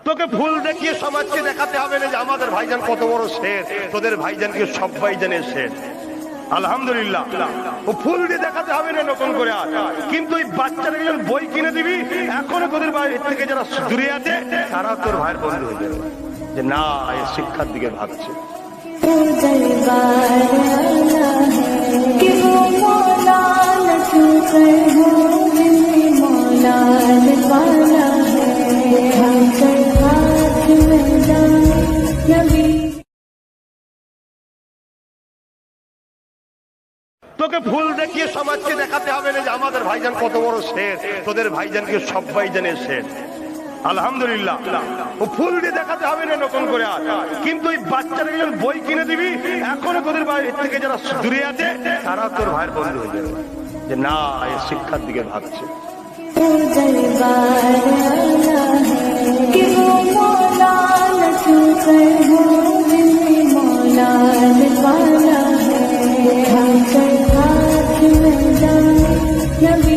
তোকে ভুল দেখিয়ে সমাজকে দেখাতে হবে না যে আমাদের ভাইজান কত বড় শের, তোদের ভাইজানকে সব ভাইজানের শের। আলহামদুলিল্লাহ, ও ফুল দিয়ে দেখাতে হবে না নতুন করে আর। কিন্তু ওই বাচ্চাটাকে যখন বই কিনে দিবি, এখনো তোদের বাড়ির থেকে যারা দূরে আছে তারা তোর ভাইয়ের বন্ধু হয়ে যাবে, যে না এ শিক্ষার দিকে ভাবছে। তোকে ভুল দেখিয়ে সমাজকে দেখাতে হবে না যে আমাদের ভাইজান কত বড় শের, তোদের ভাইজানকে সব ভাইজানের শের। আলহামদুলিল্লাহ, ও ফুল দিয়ে দেখাতে হবে না নতুন করে আর। কিন্তু ওই বাচ্চাটাকে যখন বই কিনে দিবি, এখনো তোদের বাড়ির থেকে যারা দূরে আছে তারা তোর ভাইয়ের বন্ধু হয়ে যাবে, যে না এ শিক্ষার দিকে ভাবছে। नबी